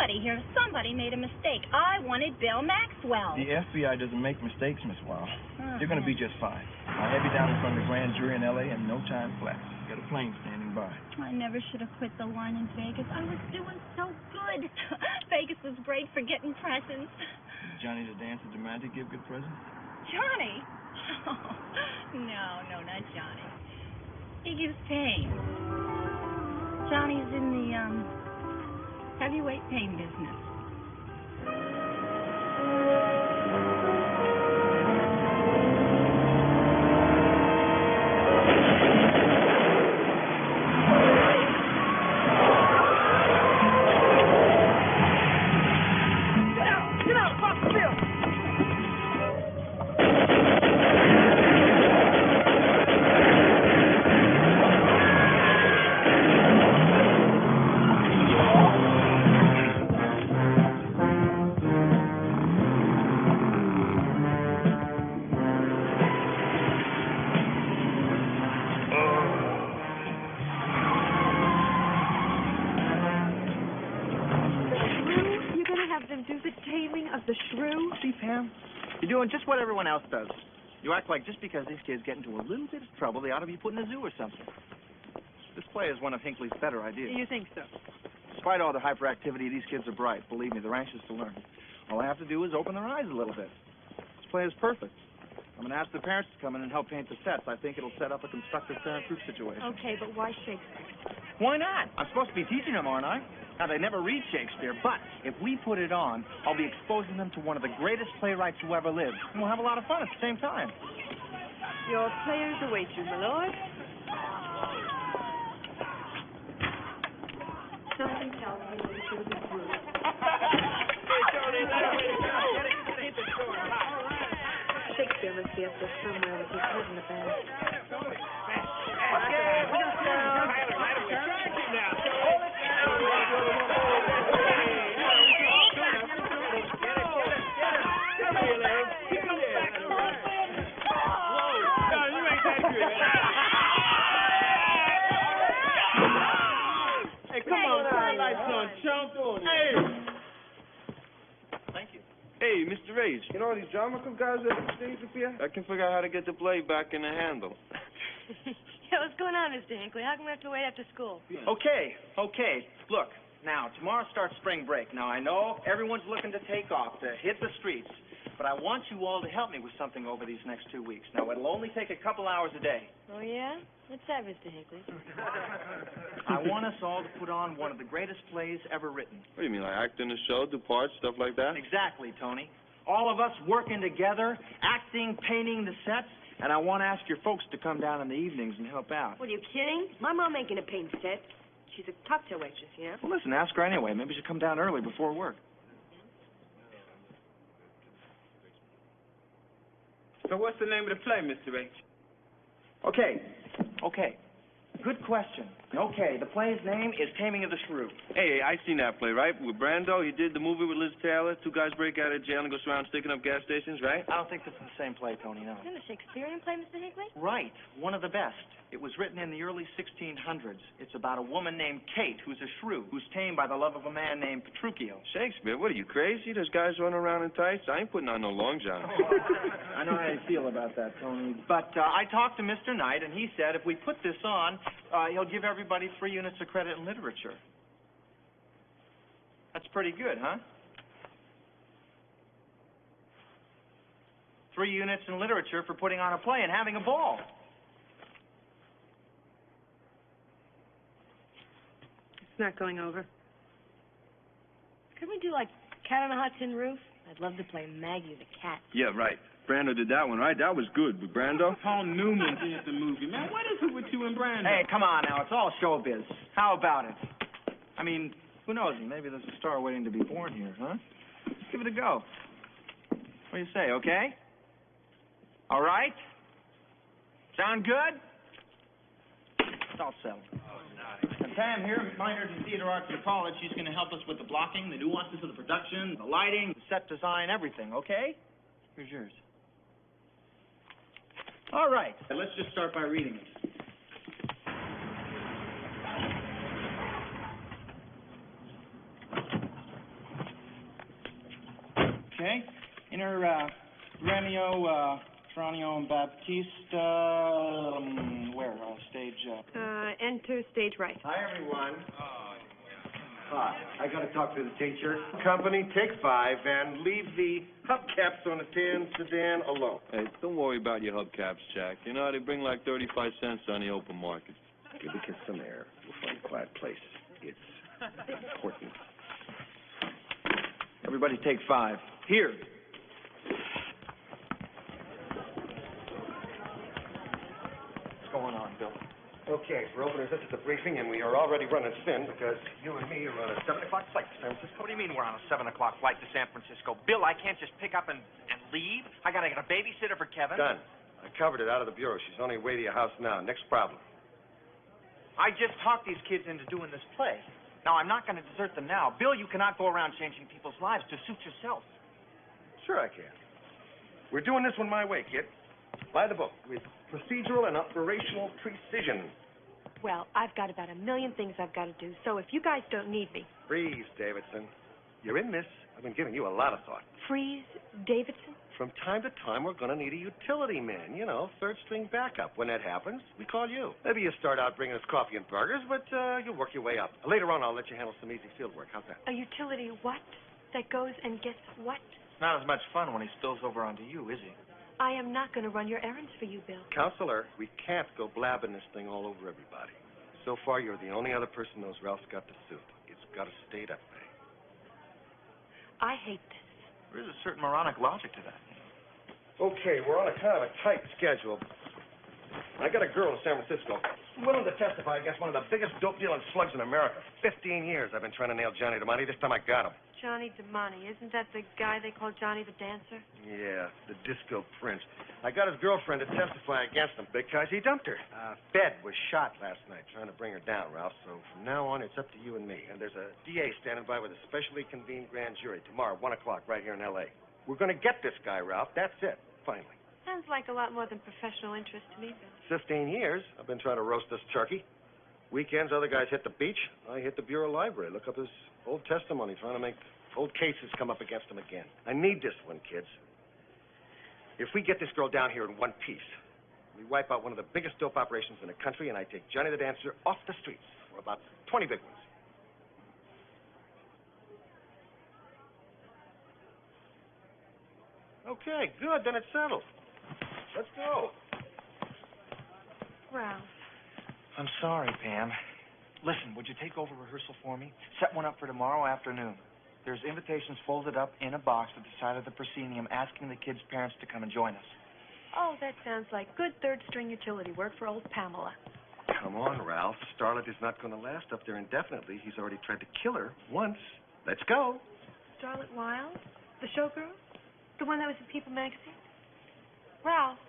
somebody here, somebody made a mistake. I wanted Bill Maxwell. The FBI doesn't make mistakes, Miss Wow. You're going to be just fine. I'll have you down in front of the grand jury in L.A. in no time flat. Got a plane standing by. I never should have quit the line in Vegas. I was doing so good. Vegas was great for getting presents. Johnny the Dancer demand to give good presents? Johnny? Oh, no, not Johnny. He gives pain. Johnny's in the, heavyweight pain business. See, Pam? You're doing just what everyone else does. You act like just because these kids get into a little bit of trouble, they ought to be put in a zoo or something. This play is one of Hinkley's better ideas. You think so? Despite all the hyperactivity, these kids are bright. Believe me, they're anxious to learn. All I have to do is open their eyes a little bit. This play is perfect. I'm going to ask the parents to come in and help paint the sets. I think it'll set up a constructive parent-group situation. Okay, but why Shakespeare? Why not? I'm supposed to be teaching them, aren't I? Now, they never read Shakespeare, but if we put it on, I'll be exposing them to one of the greatest playwrights who ever lived. And we'll have a lot of fun at the same time. Your players await you, my lord. Something tells me you should have been through. Shakespeare must be up there somewhere with his head in the bag. Hey, come on, turn lights on, chump. Hey. Thank you. Hey, Mr. Rage. You know these drama guys at the stage up here? I can figure out how to get the play back in the handle. Yeah, what's going on, Mr. Hinkley? How come we have to wait after school? Okay. Look, now, tomorrow starts spring break. Now, I know everyone's looking to take off, to hit the streets. But I want you all to help me with something over these next 2 weeks. Now, it'll only take a couple hours a day. Oh, yeah? What's that, Mr. Hinkley? I want us all to put on one of the greatest plays ever written. What do you mean, like act in a show, do parts, stuff like that? Exactly, Tony. All of us working together, acting, painting the sets, and I want to ask your folks to come down in the evenings and help out. What, are you kidding? My mom ain't gonna paint set. She's a cocktail waitress, you know? Well, listen, ask her anyway. Maybe she'll come down early before work. So what's the name of the play, Mr. H? Okay. Good question. Okay, the play's name is Taming of the Shrew. Hey, I seen that play, right? With Brando, he did the movie with Liz Taylor. Two guys break out of jail and go around sticking up gas stations, right? I don't think this is the same play, Tony, no. Isn't it a Shakespearean play, Mr. Hinkley? Right. One of the best. It was written in the early 1600s. It's about a woman named Kate, who's a shrew, who's tamed by the love of a man named Petruchio. Shakespeare? What are you, crazy? There's guys running around in tights. I ain't putting on no long john. I know how you feel about that, Tony. But I talked to Mr. Knight, and he said if we put this on, he'll give everybody 3 units of credit in literature. That's pretty good, huh? 3 units in literature for putting on a play and having a ball. It's not going over. Couldn't we do, like, Cat on a Hot Tin Roof? I'd love to play Maggie the cat. Yeah, right. Brando did that one, right? That was good. With Brando? Paul Newman did the movie. Man, what is it with you and Brandon? Hey, come on now. It's all showbiz. How about it? I mean, who knows? Maybe there's a star waiting to be born here, huh? Let's give it a go. What do you say, okay? All right? Sound good? It's all settled. And Pam here, minored in theater arts at college. She's going to help us with the blocking, the nuances of the production, the lighting, the set design, everything, okay? Here's yours. All right. Let's just start by reading it. Okay. Enter Romeo, Tronio, and Baptiste. Where? Stage. Enter stage right. Hi, everyone. Hi. I got to talk to the teacher. Company, take 5 and leave the hubcaps on the tan sedan alone. Hey, don't worry about your hubcaps, Jack. You know, they bring like 35 cents on the open market. Give the kids some air. We'll find a quiet place. It's important. Everybody take 5. Here. What's going on, Bill? Okay, for openers, this is a briefing, and we are already running thin because you and me are on a 7 o'clock flight to San Francisco. What do you mean we're on a 7 o'clock flight to San Francisco? Bill, I can't just pick up and leave. I gotta get a babysitter for Kevin. Done. I covered it out of the bureau. She's on her way to your house now. Next problem. I just talked these kids into doing this play. Now, I'm not gonna desert them now. Bill, you cannot go around changing people's lives to suit yourself. Sure I can. We're doing this one my way, kid. By the book, with procedural and operational precision. Well, I've got about a million things I've got to do, so if you guys don't need me... Freeze, Davidson. You're in this. I've been giving you a lot of thought. Freeze, Davidson? From time to time, we're going to need a utility man. You know, third-string backup. When that happens, we call you. Maybe you start out bringing us coffee and burgers, but you'll work your way up. Later on, I'll let you handle some easy field work. How's that? A utility what? That goes and gets what? It's not as much fun when he spills over onto you, is he? I am not going to run your errands for you, Bill. Counselor, we can't go blabbing this thing all over everybody. So far, you're the only other person who knows Ralph's got the suit. It's got to stay that way. I hate this. There is a certain moronic logic to that. Okay, we're on a kind of a tight schedule. I got a girl in San Francisco willing to testify against one of the biggest dope-dealing slugs in America. 15 years I've been trying to nail Johnny DeMonte. This time I got him. Johnny DeMonte. Isn't that the guy they call Johnny the Dancer? Yeah, the disco prince. I got his girlfriend to testify against him because he dumped her. Fed was shot last night trying to bring her down, Ralph. So from now on, it's up to you and me. And there's a DA standing by with a specially convened grand jury tomorrow, 1 o'clock, right here in L.A. We're going to get this guy, Ralph. That's it, finally. Sounds like a lot more than professional interest to me, Bill. 15 years I've been trying to roast this turkey. Weekends, other guys hit the beach. I hit the Bureau Library. Look up his old testimony, trying to make old cases come up against him again. I need this one, kids. If we get this girl down here in one piece, we wipe out one of the biggest dope operations in the country, and I take Johnny the Dancer off the streets for about 20 big ones. Okay, good. Then it's settled. Let's go. Ralph. I'm sorry, Pam. Listen, would you take over rehearsal for me? Set one up for tomorrow afternoon. There's invitations folded up in a box at the side of the proscenium asking the kids' parents to come and join us. Oh, that sounds like good third-string utility work for old Pamela. Come on, Ralph. Starlet is not going to last up there indefinitely. He's already tried to kill her once. Let's go. Starlet Wild? The showgirl? The one that was in People magazine? Ralph,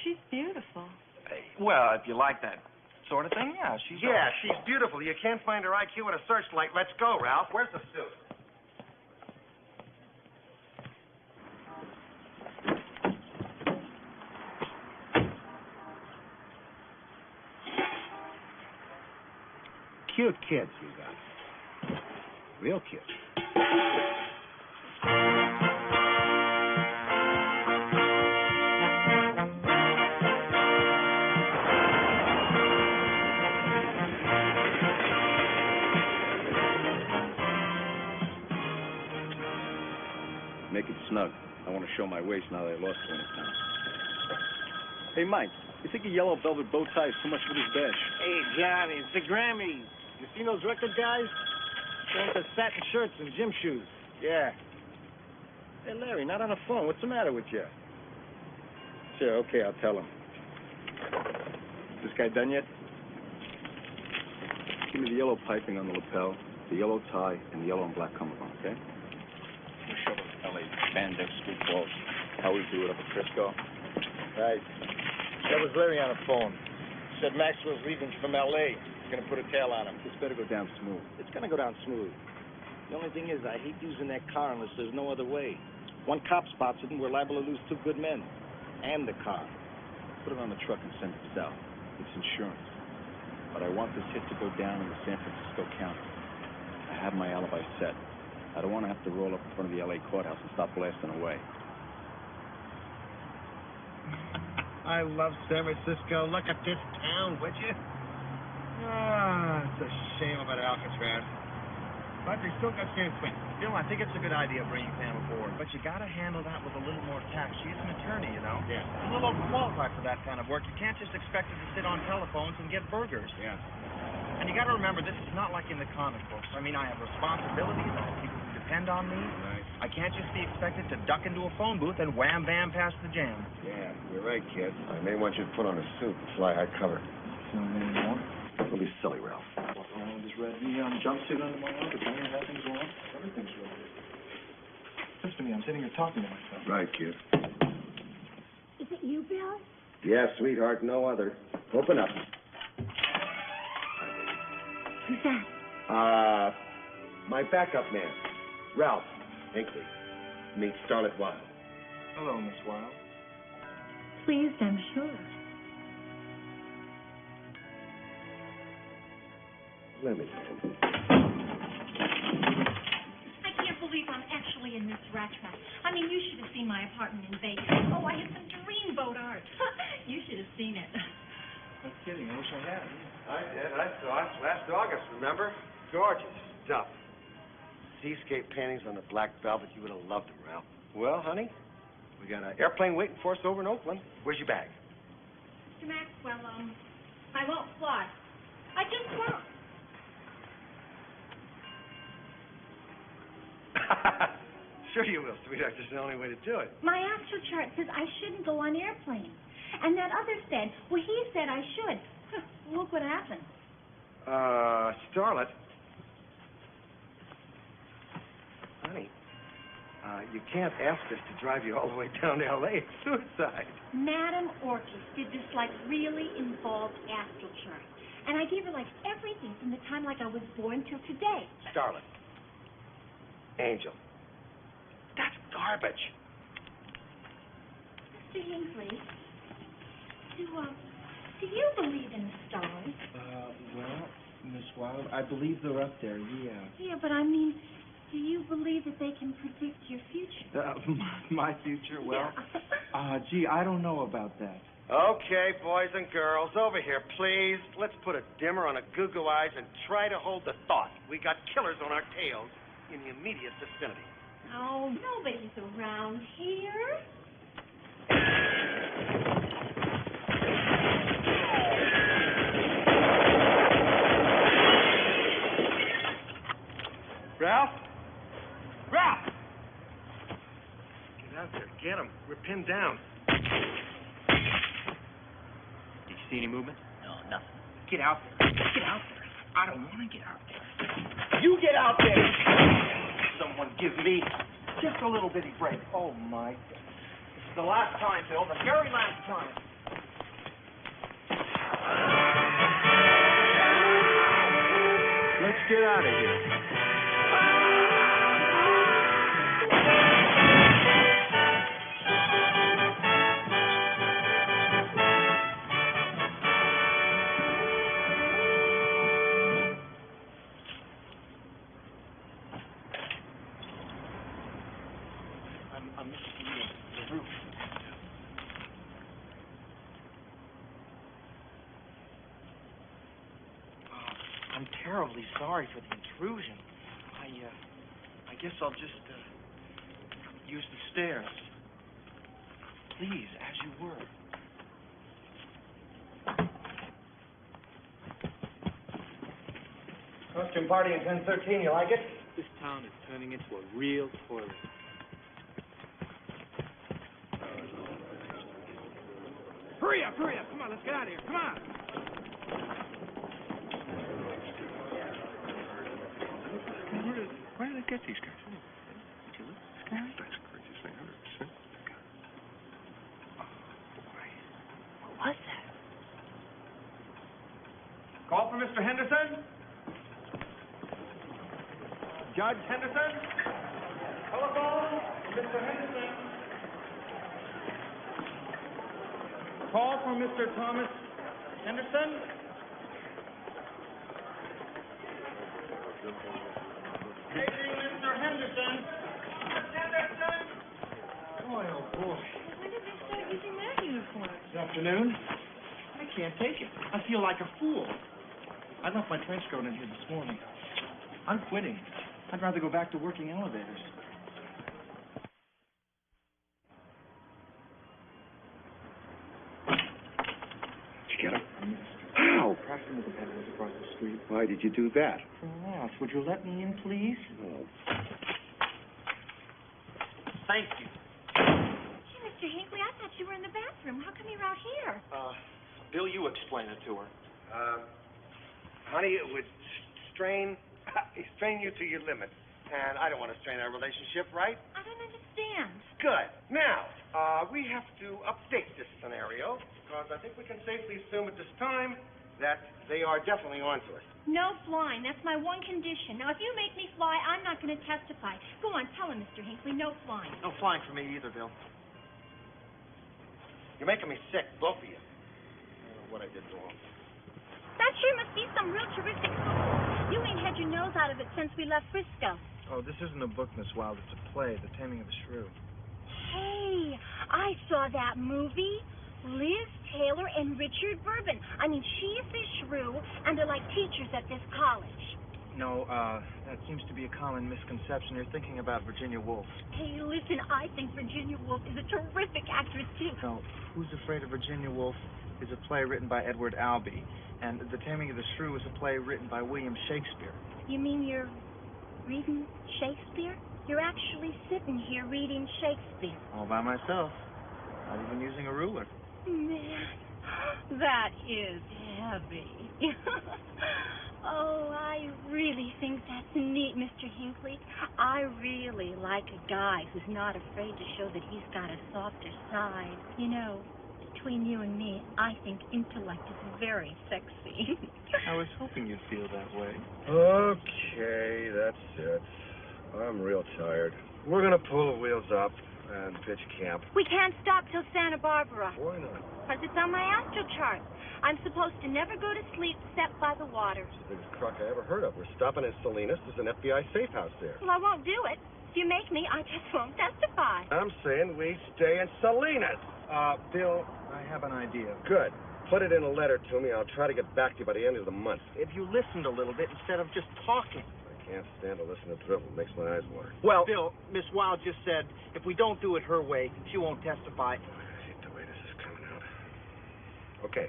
she's beautiful. Hey, well, if you like that sort of thing, yeah, she's... Yeah, she's beautiful. You can't find her IQ with a searchlight. Let's go, Ralph. Where's the suit? Cute kids you got. Real cute. Make it snug. I want to show my waist now that I lost 20 pounds. Hey, Mike, you think a yellow velvet bow tie is too much for this bash? Hey, Johnny, it's the Grammys. You seen those record guys? They're into satin shirts and gym shoes. Yeah. Hey, Larry, not on the phone. What's the matter with you? Sure, okay, I'll tell him. This guy done yet? Give me the yellow piping on the lapel, the yellow tie, and the yellow and black cummerbund, okay? We'll show those L.A. spandex street balls how we do it up at Frisco. Right. That was Larry on the phone. Said Maxwell's leaving from L.A. He's going to put a tail on him. This better go down smooth. It's going to go down smooth. The only thing is, I hate using that car unless there's no other way. One cop spots it, and we're liable to lose 2 good men. And the car. Put it on the truck and send it south. It's insurance. But I want this hit to go down in the San Francisco County. I have my alibi set. I don't want to have to roll up in front of the L.A. courthouse and start blasting away. I love San Francisco. Look at this town, would you? Ah, it's a shame about Alcatraz. But they still got San Quentin. Bill, I think it's a good idea bringing Pam aboard, but you gotta handle that with a little more tact. She's an attorney, you know. Yeah. A little overqualified for that kind of work. You can't just expect her to sit on telephones and get burgers. Yeah. And you gotta remember, this is not like in the comic books. I mean, I have responsibilities. I have people who depend on me. Right. I can't just be expected to duck into a phone booth and wham bam past the jam. Yeah, you're right, kid. I may want you to put on a suit and fly high cover. Anymore? Don't be silly, Ralph. Walk around with this red neon jumpsuit under my arm, pretending nothing's wrong. Everything's wrong. Listen to me, I'm sitting here talking to myself. Right, kid. Is it you, Bill? Yeah, sweetheart, no other. Open up. Who's that? My backup man, Ralph Hinkley. Meet Starlet Wild. Hello, Miss Wild. Pleased, I'm sure. Let me. I can't believe I'm actually in this rat trap. I mean, you should have seen my apartment in Vegas. Oh, I had some dreamboat art. You should have seen it. No kidding, I wish I had. I did. I saw it last August, remember? Gorgeous stuff. Seascape paintings on the black velvet. You would have loved them, Ralph. Well, honey, we got an airplane waiting for us over in Oakland. Where's your bag? Mr. Maxwell, I won't fly. I just won't. Sure you will, sweetheart. It's the only way to do it. My astral chart says I shouldn't go on airplanes. And that other said, well, he said I should. Huh, look what happened. Starlet. Honey, you can't ask us to drive you all the way down to L.A. It's suicide. Madam Orchis did this, like, really involved astral chart. And I gave her, like, everything from the time, like, I was born till today. Starlet. Angel. That's garbage. Mr. Hinkley, do you believe in the stars? Well, Miss Wild, I believe they're up there, yeah. Yeah, but I mean, do you believe that they can predict your future? My future? Well, gee, I don't know about that. Okay, boys and girls, over here, please. Let's put a dimmer on a goo-goo eyes and try to hold the thought. We got killers on our tails in the immediate vicinity. Oh, nobody's around here. Ralph? Ralph! Get out there, get him. We're pinned down. Did you see any movement? No, nothing. Get out there. Get out there. I don't want to get out there. You get out there! Someone give me just a little bitty break. Oh, my goodness. This is the last time, Bill. The very last time. Let's get out of here. I'm the roof. I'm terribly sorry for the intrusion. I guess I'll just use the stairs. Please, as you were. Costume party in 1013, you like it? This town is turning into a real toilet. Hurry up, hurry up. Come on, let's get out of here. Come on. Where did they get these guys? Did you look at this guy? That's the craziest thing I've ever seen. Oh, boy. What was that? Call for Mr. Henderson? Judge Henderson? Telephone, Mr. Henderson. Call for Mr. Thomas Henderson? Paging Mr. Henderson. Boy, oh boy. When did they start using that uniform? This afternoon? I can't take it. I feel like a fool. I left my trench coat in here this morning. I'm quitting. I'd rather go back to working elevators. Did you get him? How? Crashed into the pedals across the street. Why did you do that? Ralph, would you let me in, please? Oh. Thank you. Gee, Mr. Hinkley, I thought you were in the bathroom. How come you're out here? Bill, you explain it to her. Honey, it would strain you to your limit. And I don't want to strain our relationship, right? I don't understand. Good. Now, we have to update this scenario because I think we can safely assume at this time that they are definitely onto us. No flying. That's my one condition. Now, if you make me fly, I'm not going to testify. Go on, tell him, Mr. Hinkley, no flying. No flying for me either, Bill. You're making me sick, both of you. I don't know what I did wrong. That sure must be some real terrific fool. You ain't had your nose out of it since we left Frisco. Oh, this isn't a book, Miss Wilde. It's a play, The Taming of the Shrew. Hey, I saw that movie. Liz Taylor and Richard Bourbon. I mean, she's the shrew, and they're like teachers at this college. No, that seems to be a common misconception. You're thinking about Virginia Woolf. Hey, listen, I think Virginia Woolf is a terrific actress, too. No, Who's Afraid of Virginia Woolf is a play written by Edward Albee, and The Taming of the Shrew is a play written by William Shakespeare. You mean you're reading Shakespeare? You're actually sitting here reading Shakespeare. All by myself. Not even using a ruler. Man, that is heavy. Oh, I really think that's neat, Mr. Hinkley. I really like a guy who's not afraid to show that he's got a softer side. You know, between you and me, I think intellect is very sexy. I was hoping you'd feel that way. Okay, that's it. I'm real tired. We're going to pull the wheels up and pitch camp. We can't stop till Santa Barbara. Why not? Because it's on my astral chart. I'm supposed to never go to sleep except by the water. It's the biggest crock I ever heard of. We're stopping in Salinas. There's an FBI safe house there. Well, I won't do it. If you make me, I just won't testify. I'm saying we stay in Salinas. Bill, I have an idea. Good. Put it in a letter to me. I'll try to get back to you by the end of the month. If you listened a little bit instead of just talking. I can't stand to listen to drivel. It makes my eyes water. Well, Bill, Miss Wilde just said if we don't do it her way, she won't testify. I hate the way this is coming out. Okay.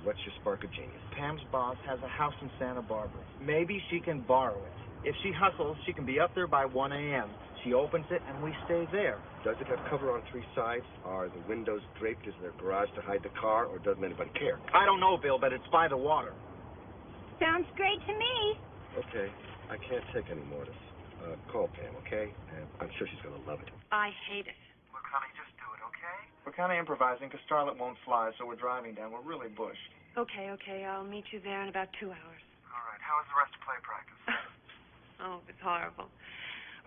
What's your spark of genius? Pam's boss has a house in Santa Barbara. Maybe she can borrow it. If she hustles, she can be up there by 1 a.m. She opens it, and we stay there. Does it have cover on 3 sides? Are the windows draped? Is there a garage to hide the car, or doesn't anybody care? I don't know, Bill, but it's by the water. Sounds great to me. Okay. I can't take any more of this. Call Pam, okay? And I'm sure she's going to love it. I hate it. Look, honey, just do it, okay? We're kind of improvising because Starlet won't fly, so we're driving down. We're really bushed. Okay, I'll meet you there in about 2 hours. All right. How was the rest of play practice? Oh, it was horrible.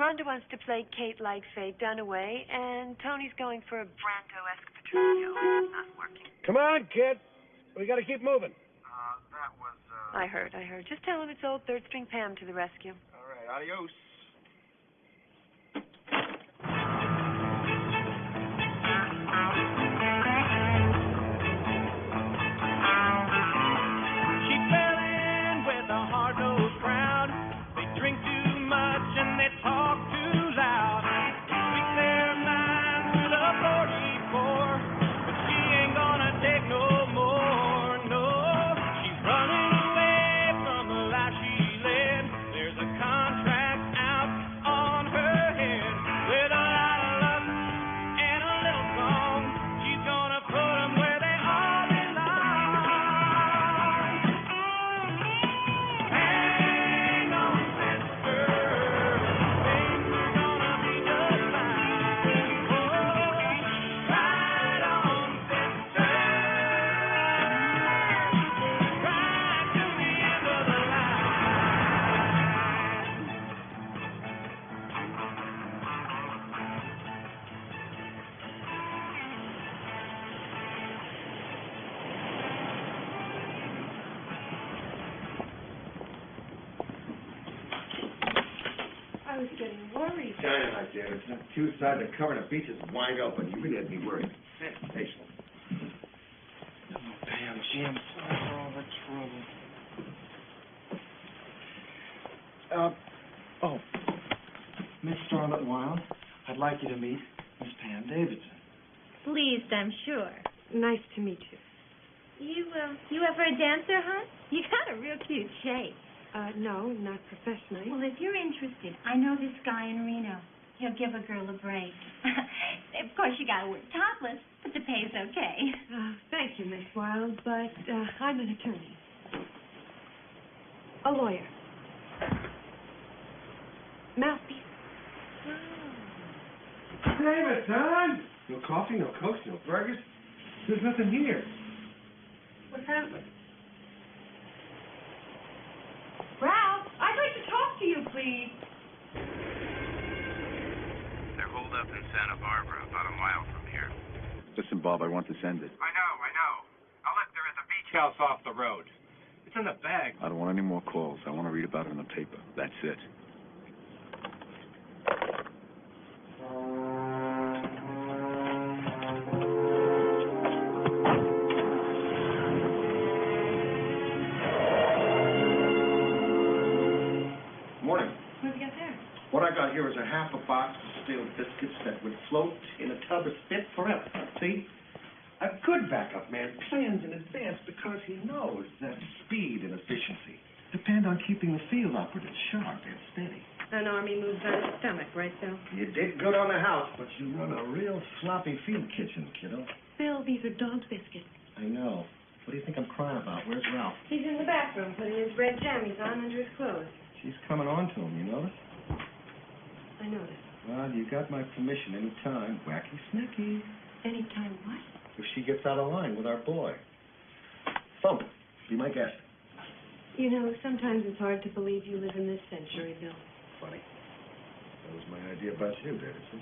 Rhonda wants to play Kate like Faye Dunaway, and Tony's going for a Brando-esque Petruchio. It's not working. Come on, kid. We got to keep moving. That was, I heard. Just tell him it's old third-string Pam to the rescue. All right. Adios. She fell in with a hard-nosed crowd. They drink too much and they talk too loud. Speak their minds with a 44, but she ain't gonna take no more, no. She's running away from the life she led. There's a contract out dynamite, David. It's two sides of cover and the beach is wide open. You really had me worried. Sensational. Oh, Pam, Jim, sorry for all the trouble. Miss Starlet Wild, I'd like you to meet Miss Pam Davidson. Pleased, I'm sure. Nice to meet you. You ever a dancer, huh? You got a real cute shape. No, not professionally. Well, if you're interested, I know this guy in Reno. He'll give a girl a break. Of course, you gotta work topless, but the pay's okay. Thank you, Miss Wilde, but I'm an attorney. A lawyer. Mouthpiece. Davidson! No coffee, no cokes, no burgers. There's nothing here. What's happening? Ralph! I'd like to talk to you, please. They're holed up in Santa Barbara, about a mile from here. Listen, Bob, I want this ended. I know. I'll let they're at the beach house off the road. It's in the bag. I don't want any more calls. I want to read about it in the paper. That's it. Morning. What have you got there? What I got here is a half a box of stale biscuits that would float in a tub of spit forever. See? A good backup man plans in advance because he knows that speed and efficiency depend on keeping the field operative sharp and steady. An army moves on its stomach, right, Bill? You did good on the house, but you run a real sloppy field kitchen, kiddo. Bill, these are dog biscuits. I know. What do you think I'm crying about? Where's Ralph? He's in the bathroom putting his red jammies on under his clothes. She's coming on to him, you notice? I noticed. Well, you got my permission any time. Wacky snicky. Anytime what? If she gets out of line with our boy. Thump. Be my guest. You know, sometimes it's hard to believe you live in this century, Bill. Funny. That was my idea about you, Davidson.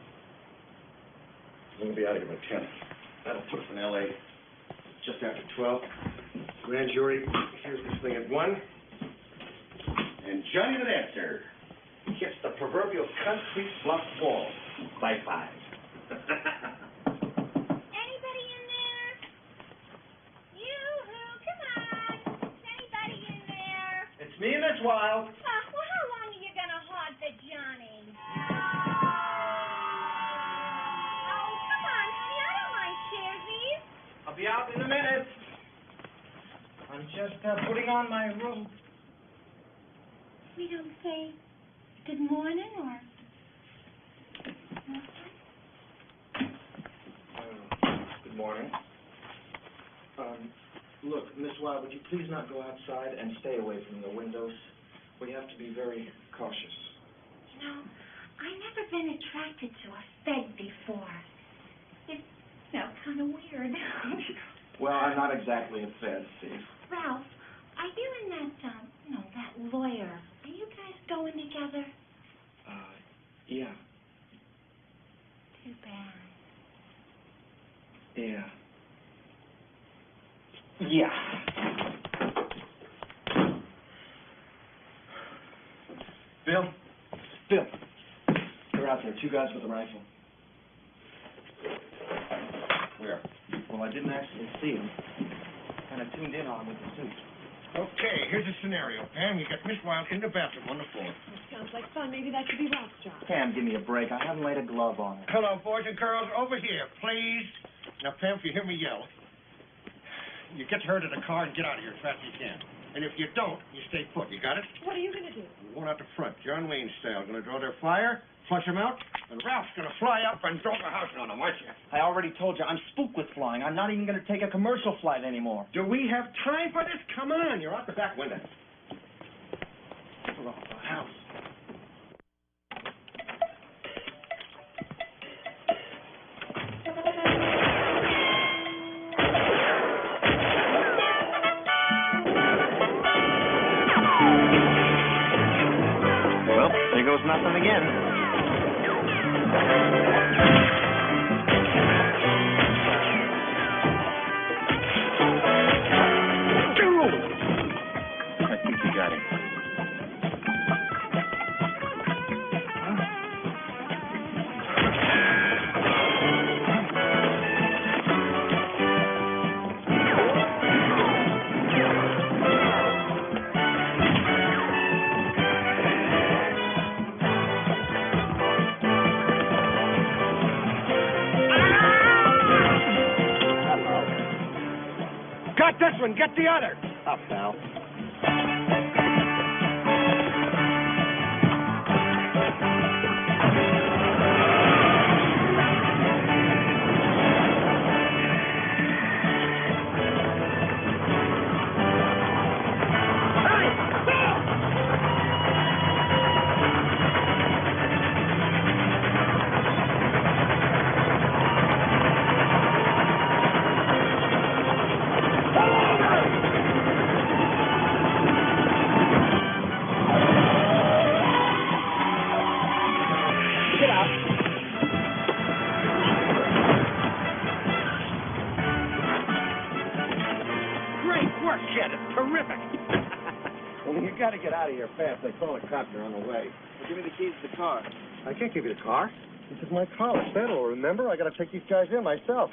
I'm going to be out of here by 10. That'll put us in L.A. just after 12. Grand jury here's this thing at 1. And Johnny the Dancer hits the proverbial concrete block wall by 5. Anybody in there? Yoo-hoo, come on. Is anybody in there? It's me, Miss Wild. Well, how long are you gonna haunt the Johnny? Oh, come on, honey, I don't mind sharesies. I'll be out in a minute. I'm just putting on my robe. We don't say good morning or Good morning. Look, Miss Wild, would you please not go outside and stay away from the windows? We have to be very cautious. You know, I've never been attracted to a fed before. It's, kind of weird. Well, I'm not exactly a fed, Steve. Ralph, are you and that lawyer, are you guys going together? Yeah. Too bad. Yeah. Yeah. Bill? They're out there, 2 guys with a rifle. Where? Well, I didn't actually see them. Kind of tuned in on them with the suit. Okay, here's a scenario. Pam, you got Miss Wild in the bathroom on the floor. Sounds like fun. Maybe that should be Ralph's job. Pam, give me a break. I haven't laid a glove on her. Hello, boys and girls. Over here, please. Now, Pam, if you hear me yell, you get her to the car and get out of here as fast as you can. And if you don't, you stay put. You got it? What are you going to do? One out the front, John Wayne style. Going to draw their fire, flush them out, and Ralph's going to fly up and throw the house on them, aren't you? I already told you, I'm spooked with flying. I'm not even going to take a commercial flight anymore. Do we have time for this? Come on, you're out the back window. Throw the house. Well, there goes nothing again. I think you got him. got this one. Get the other. Up, pal. Got to get out of here fast. They call a cop. They're on the way. Well, give me the keys to the car. I can't give you the car. This is my collar saddle, remember? I got to take these guys in myself.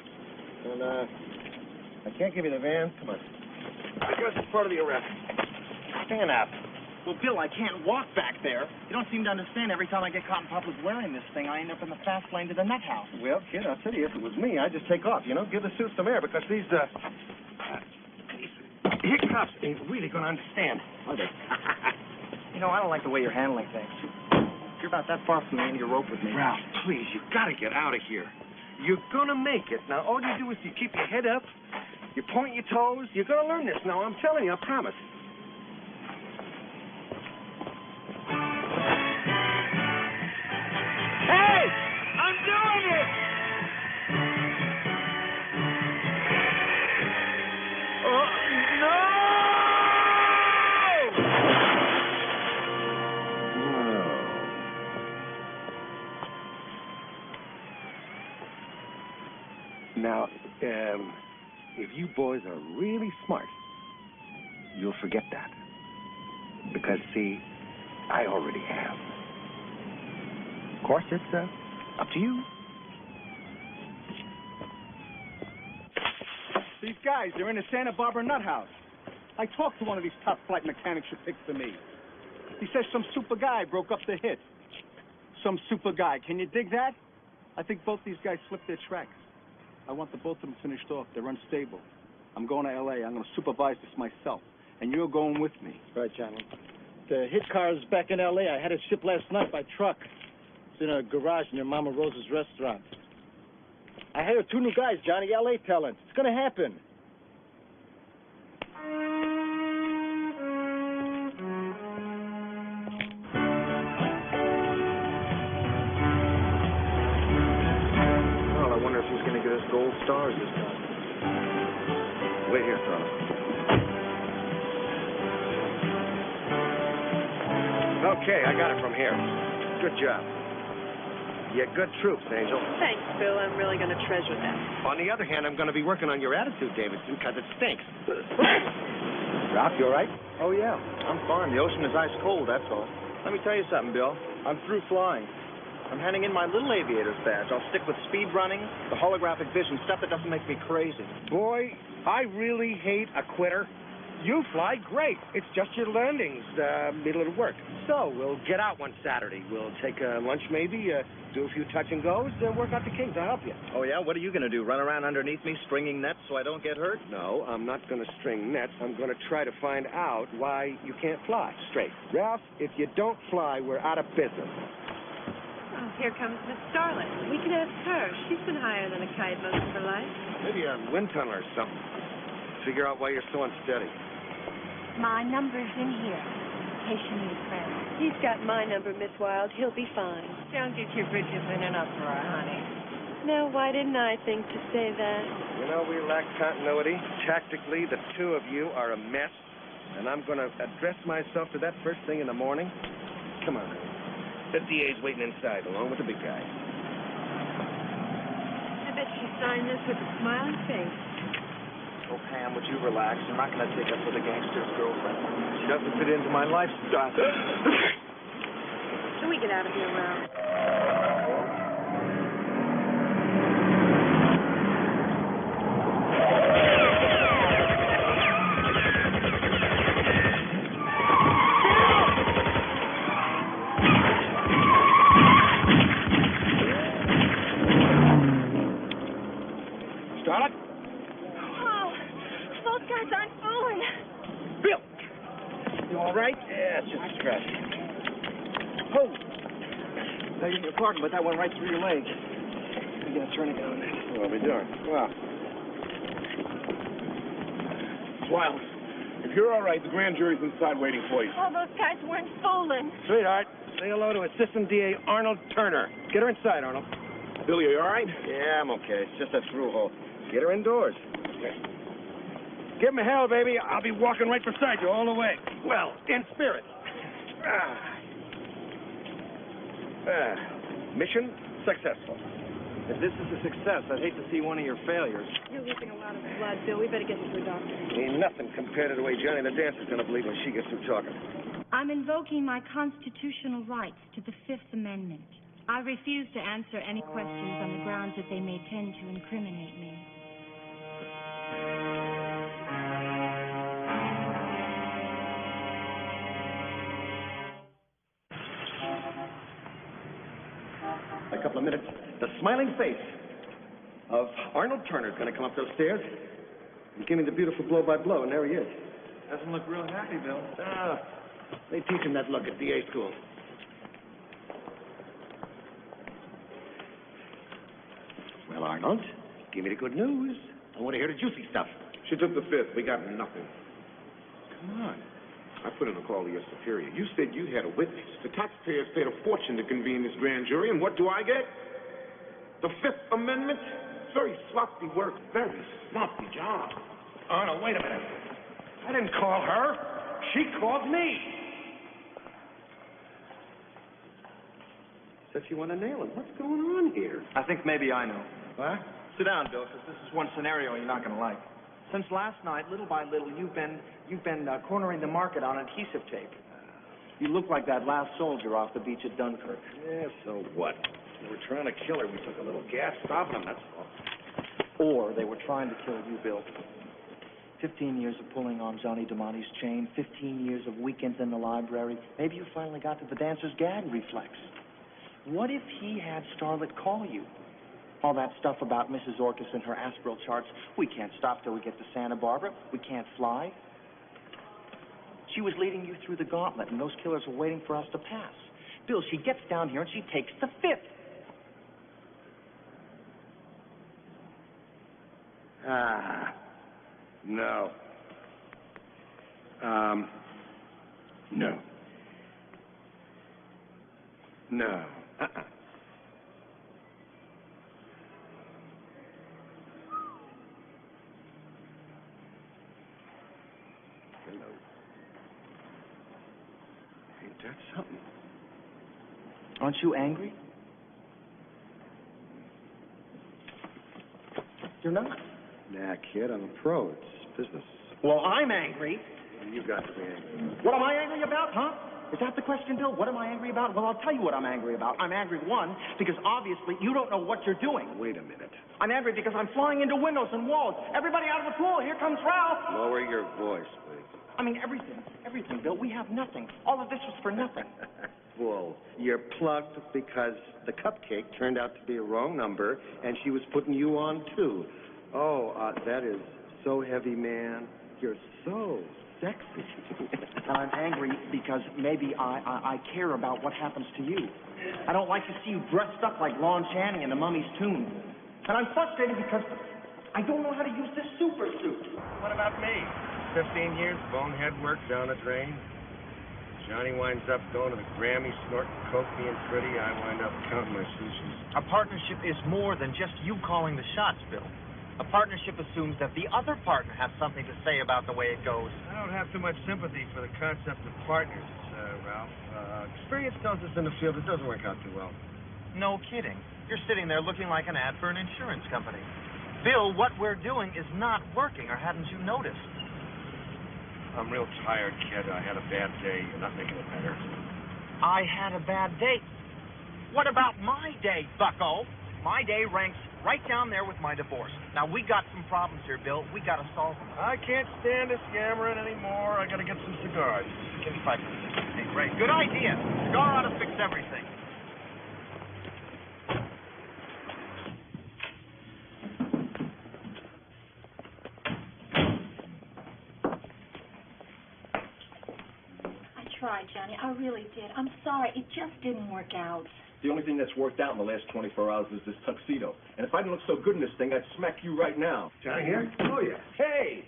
And, I can't give you the van. Come on. Because it's part of the arrest. Stand up. Well, Bill, I can't walk back there. You don't seem to understand. Every time I get caught in public wearing this thing, I end up in the fast lane to the nut house. Well, kid, I'll tell you, if it was me, I'd just take off, you know? Give the suit some air, because these cops ain't really going to understand, are they? You know, I don't like the way you're handling things. You're about that far from the end of your rope with me. Ralph, please, you got to get out of here. You're going to make it. Now, all you do is you keep your head up, you point your toes. You're going to learn this now. I'm telling you, I promise. Hey! I'm doing it! Now, if you boys are really smart, you'll forget that. Because, see, I already have. Of course, it's up to you. These guys, they're in the Santa Barbara nut house. I talked to one of these top flight mechanics who picked for me. He says some super guy broke up the hit. Some super guy. Can you dig that? I think both these guys slipped their tracks. I want the both of them finished off. They're unstable. I'm going to L.A. I'm going to supervise this myself. And you're going with me. Right, Johnny. The hit car is back in L.A. I had it shipped last night by truck. It's in a garage near Mama Rosa's restaurant. I hired 2 new guys, Johnny, L.A. talent. It's going to happen. Gold stars this time. Wait here, fella. Okay, I got it from here. Good job. You're good troops, Angel. Thanks, Bill. I'm really going to treasure that. On the other hand, I'm going to be working on your attitude, Davidson, because it stinks. Ralph, you all right? Oh, yeah. I'm fine. The ocean is ice cold, that's all. Let me tell you something, Bill. I'm through flying. I'm handing in my little aviator's badge. I'll stick with speed running, the holographic vision, stuff that doesn't make me crazy. Boy, I really hate a quitter. You fly great. It's just your landings need a little work. So we'll get out one Saturday. We'll take lunch maybe, do a few touch and goes, work out the kinks. I'll help you. Oh, yeah? What are you going to do, run around underneath me stringing nets so I don't get hurt? No, I'm not going to string nets. I'm going to try to find out why you can't fly straight. Ralph, if you don't fly, we're out of business. Oh, here comes Miss Starlet. We can ask her. She's been higher than a kite most of her life. Maybe a wind tunnel or something. Figure out why you're so unsteady. My number's in here, in case you need a friend. He's got my number, Miss Wilde. He'll be fine. Don't get your britches in an uproar, honey. Now, why didn't I think to say that? You know, we lack continuity. Tactically, the 2 of you are a mess. And I'm going to address myself to that first thing in the morning. Come on, honey. 58's waiting inside, along with the big guy. I bet she signed this with a smiling face. Oh, Pam, would you relax? I'm not going to take up with a gangster's girlfriend. She doesn't fit into my lifestyle. Can we get out of here, Ralph? pardon, but that went right through your leg. You got a tourniquet on it. Well, I'll be darned. Well, Wild. If you're all right, the grand jury's inside waiting for you. All those guys weren't fooling. sweetheart, say hello to Assistant DA Arnold Turner. Get her inside, Arnold. Billy, are you all right? Yeah, I'm okay. It's just a through hole. Get her indoors. Okay. Give him hell, baby. I'll be walking right beside you all the way. Well, in spirit. Mission successful. If this is a success, I'd hate to see one of your failures. You're losing a lot of blood, Bill. We better get you to a doctor. Ain't nothing compared to the way Johnny the Dancer's gonna believe when she gets through talking. I'm invoking my constitutional rights to the Fifth Amendment. I refuse to answer any questions on the grounds that they may tend to incriminate me. A couple of minutes. The smiling face of Arnold Turner's gonna come up those stairs and give me the beautiful blow-by-blow, and there he is. Doesn't look real happy, Bill. They teach him that look at DA school. Well, Arnold, give me the good news. I want to hear the juicy stuff. She took the fifth. We got nothing. Come on. I put in a call to your superior. You said you had a witness. The taxpayers paid a fortune to convene this grand jury, and what do I get? The Fifth Amendment? Very sloppy work. Very sloppy job. Arnold, wait a minute. I didn't call her. She called me. Said she wanted to nail him. What's going on here? I think maybe I know. What? Sit down, Bill, because this is one scenario you're not going to like. Since last night, little by little, you've been cornering the market on adhesive tape. You look like that last soldier off the beach at Dunkirk. Yeah, so what? They were trying to kill her. We took a little gas stopping them, that's all. Or they were trying to kill you, Bill. 15 years of pulling on Johnny DiMonte's chain, 15 years of weekends in the library. Maybe you finally got to the dancer's gag reflex. What if he had Starlet call you? All that stuff about Mrs. Orcus and her astral charts. We can't stop till we get to Santa Barbara. We can't fly. She was leading you through the gauntlet, and those killers were waiting for us to pass. Bill, she gets down here and she takes the fifth. No. No. No. Hello. Ain't that something? Aren't you angry? You're not. Nah, kid, I'm a pro. It's business. Well, I'm angry. You got to be angry. What am I angry about, huh? Is that the question, Bill? What am I angry about? Well, I'll tell you what I'm angry about. I'm angry, one, because obviously you don't know what you're doing. Wait a minute. I'm angry because I'm flying into windows and walls. Everybody out of the pool. Here comes Ralph. Lower your voice, please. I mean, everything, Bill. We have nothing. All of this was for nothing. Bull. You're plugged because the cupcake turned out to be a wrong number, and she was putting you on, too. Oh, that is so heavy, man. You're so sexy. And I'm angry because maybe I care about what happens to you. I don't like to see you dressed up like Lon Chaney in the Mummy's Tomb. And I'm frustrated because I don't know how to use this super suit. What about me? 15 years, bonehead work down the drain. Johnny winds up going to the Grammy, snorting coke, being pretty. I wind up counting my sushis. A partnership is more than just you calling the shots, Bill. A partnership assumes that the other partner has something to say about the way it goes. I don't have too much sympathy for the concept of partners, Ralph. Experience tells us in the field it doesn't work out too well. No kidding. You're sitting there looking like an ad for an insurance company. Bill, what we're doing is not working, or hadn't you noticed? I'm real tired, kid. I had a bad day. You're not making it better. I had a bad day. What about my day, bucko? My day ranks right down there with my divorce. Now, we got some problems here, Bill. We got to solve them. I can't stand this yammering anymore. I got to get some cigars. Give me 5 minutes. Hey, great. Good idea. Cigar ought to fix everything. I tried, Johnny. I really did. I'm sorry. It just didn't work out. The only thing that's worked out in the last 24 hours is this tuxedo. And if I didn't look so good in this thing, I'd smack you right now. Johnny here? Oh, yeah. Hey!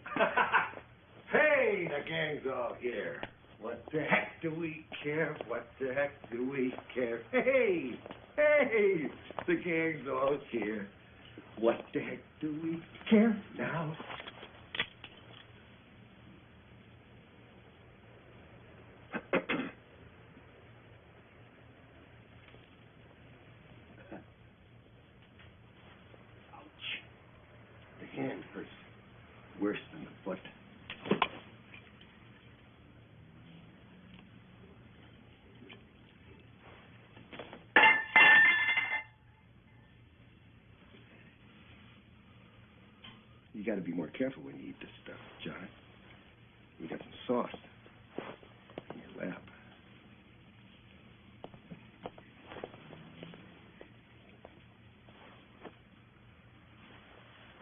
Hey, the gang's all here. What the heck do we care? What the heck do we care? Hey! Hey! The gang's all here. What the heck do we care now? The hand hurts worse than the foot. You got to be more careful when you eat this stuff, John. We got some sauce in your lap.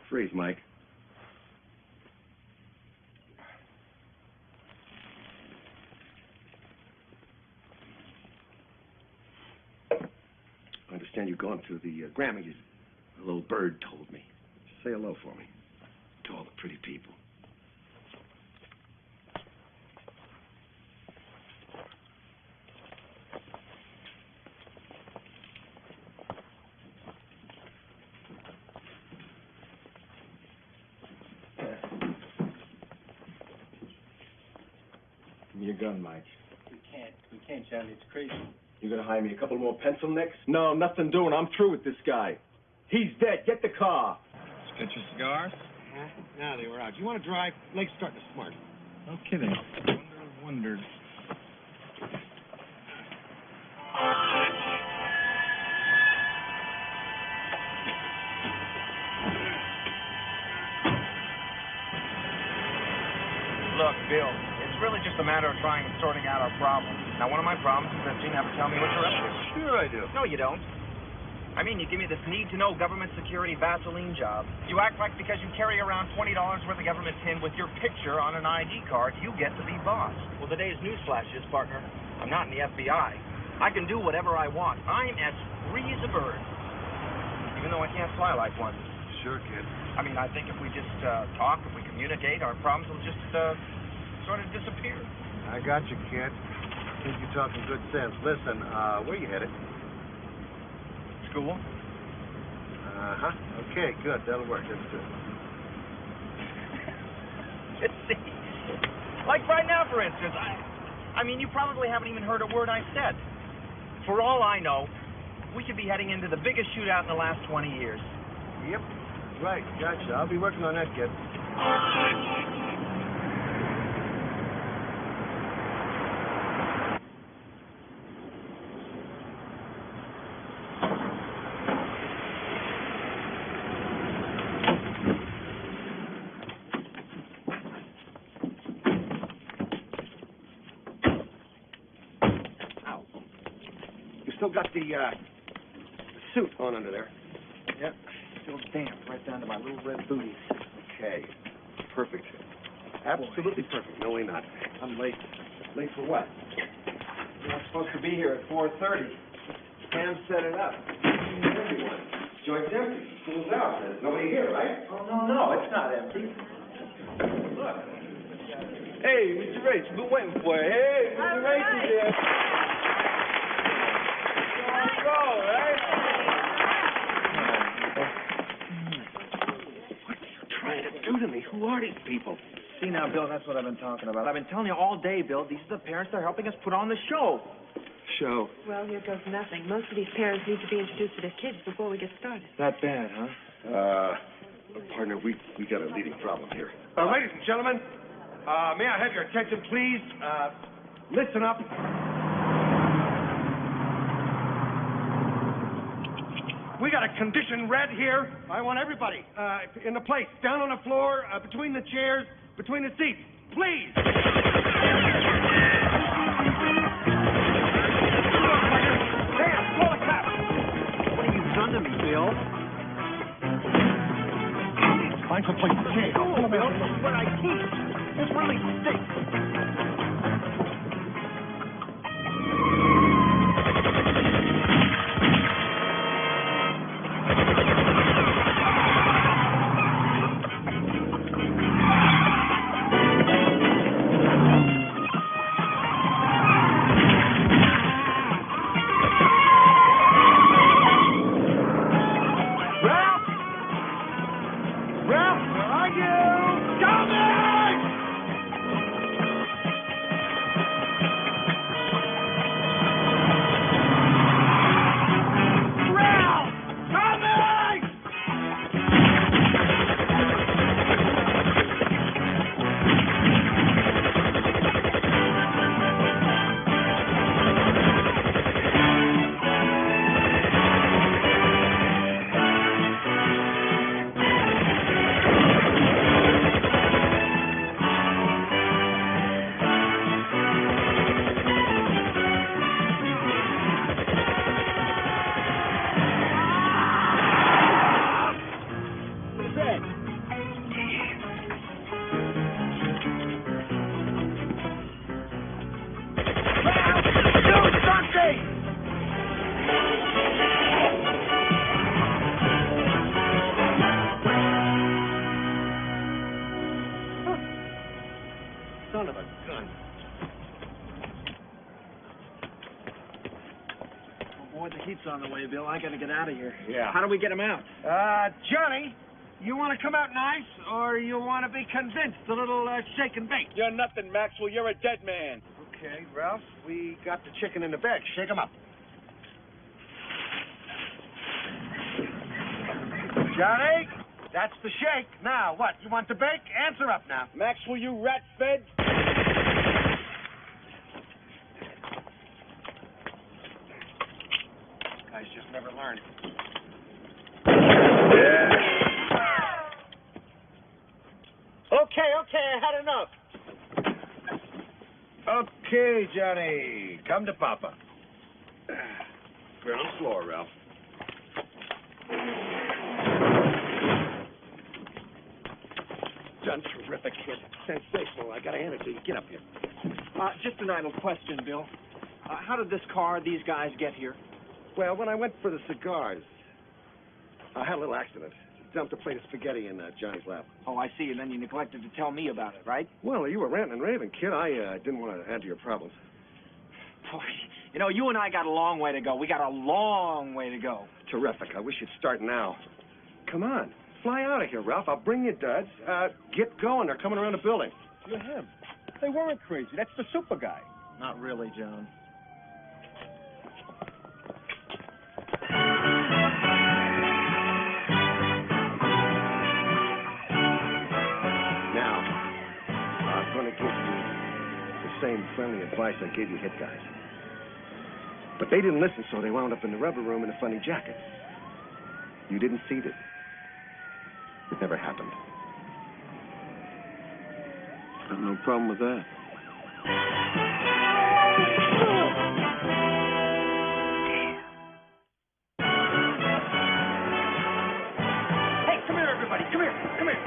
Freeze, Mike. I understand you've gone to the Grammys. A little bird told me. Say hello for me to all the pretty people. Give me your gun, Mike. We can't, Johnny. It's crazy. You gonna hire me a couple more pencil necks? No, nothing doing. I'm through with this guy. He's dead. Get the car. Get your cigars? Huh? No, they were out. You want to drive? Leg's starting to smart. No kidding. Wondered. Look, Bill, it's really just a matter of trying and sorting out our problems. Now, one of my problems is that you never tell me what you're up to. Sure I do. No, you don't. I mean, you give me this need-to-know government security Vaseline job. You act like because you carry around $20 worth of government tin with your picture on an ID card, you get to be boss. Well, today's newsflash is, partner, I'm not in the FBI. I can do whatever I want. I'm as free as a bird, even though I can't fly like one. Sure, kid. I mean, I think if we just talk, if we communicate, our problems will just sort of disappear. I got you, kid. I think you're talking good sense. Listen, where you headed? School? Uh-huh. Okay, good. That'll work. Let's do it. Let's see. Like right now, for instance, I mean, you probably haven't even heard a word I said. For all I know, we could be heading into the biggest shootout in the last 20 years. Yep. Right. Gotcha. I'll be working on that, kid. Still got the suit on under there. Yep. Still damp right down to my little red booties. Okay. Perfect. Absolutely perfect. No, we're not. I'm late. Late for what? I'm supposed to be here at 4:30. Pam set it up. Everyone. Joint's empty. School's out. There's nobody here, right? Oh, no, it's not empty. Look. Hey, Mr. Race, we've been waiting for you. Hey, Mr. Race is here. Do to me? Who are these people? See now, Bill, that's what I've been talking about. I've been telling you all day, Bill, these are the parents that are helping us put on the show. Show. Well, here goes nothing. Most of these parents need to be introduced to their kids before we get started. That bad, huh? Partner, we got a leading problem here. Ladies and gentlemen, may I have your attention, please? Listen up. We got a condition red here. I want everybody in the place, down on the floor, between the chairs, between the seats. Please. Damn, call the cops. What have you done to me, Bill? Find some place to stay. Oh, Bill, this is where I keep. This really stinks. Kate's on the way, Bill. I gotta get out of here. Yeah. How do we get him out? Johnny, you want to come out nice, or you want to be convinced? A little shake and bake. You're nothing, Maxwell. You're a dead man. Okay, Ralph, we got the chicken in the bag. Shake him up. Johnny, that's the shake. Now, what? You want to bake? Answer up now. Maxwell, you rat-fed. Guys just never learn. Okay, I had enough. Okay, Johnny, come to Papa. Ground floor, Ralph. Done terrific, kid. Sensational. I gotta hand it to you. Get up here. Just an idle question, Bill. How did this car, these guys get here? Well, when I went for the cigars, I had a little accident. Dumped a plate of spaghetti in Johnny's lap. Oh, I see. And then you neglected to tell me about it, right? Well, you were ranting and raving, kid. I didn't want to add to your problems. Boy, you know, you and I got a long way to go. We got a long way to go. Terrific. I wish you'd start now. Come on. Fly out of here, Ralph. I'll bring you duds. Get going. They're coming around the building. You're him. They weren't crazy. That's the super guy. Not really, John. Now, I'm going to give you the same friendly advice I gave you hit guys. But they didn't listen, so they wound up in the rubber room in a funny jacket. You didn't see this. It never happened. Got no problem with that. Hey, come here, everybody. Come here. Come here.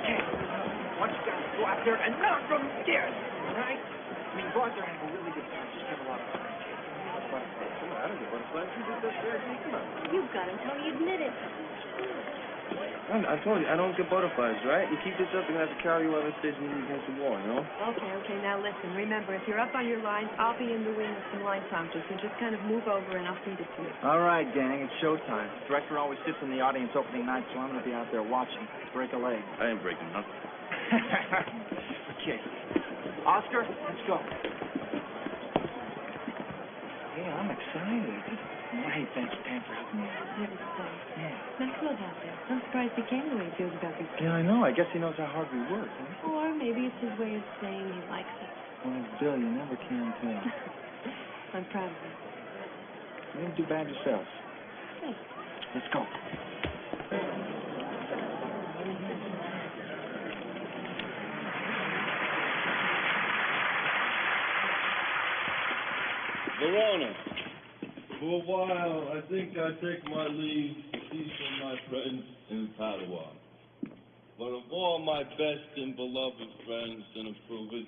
Okay. I want you guys to go out there and not run scared. All right? I mean, go out there and have a really good time. Just have a lot of fun. Come on, I don't get butterflies. You did this there. Come on. You've got him, Tony. Admit it. I told you, I don't get butterflies, right? You keep this up, they're going to have to carry you out of the station against the wall, you know? Okay, now listen. Remember, if you're up on your lines, I'll be in the wing with some line counters, so just kind of move over and I'll feed it to you. All right, gang, it's showtime. The director always sits in the audience opening night, so I'm going to be out there watching. Break a leg. I ain't breaking nothing. Okay. Oscar, let's go. Yeah, I'm excited. Hey, thanks, Pam, for helping me. Never say. Maxwell's out there. I'm surprised he came the way he feels about this. Yeah, I know. I guess he knows how hard we work, huh? Or maybe it's his way of saying he likes us. Well, Bill, you never can tell. I'm proud of him. You didn't do bad yourself. Thanks. Let's go. Verona. For a while, I think I take my leave to see some of my friends in Padua. But of all my best and beloved friends and approvers,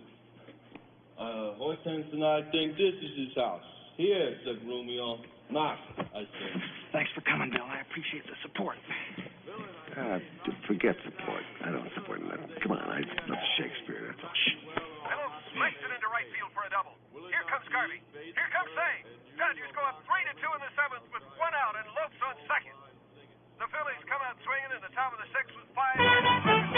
Hortense and I think this is his house. Here, said Romeo. Knock, I said. Thanks for coming, Bill. I appreciate the support. Forget support. I don't support nothing. Come on, I love Shakespeare. That's all. Shh. Sliced it into right field for a double. Here comes Garvey. Here comes Say. Dodgers go up 3-2 in the seventh with one out and Lopes on second. The Phillies come out swinging in the top of the sixth with 5.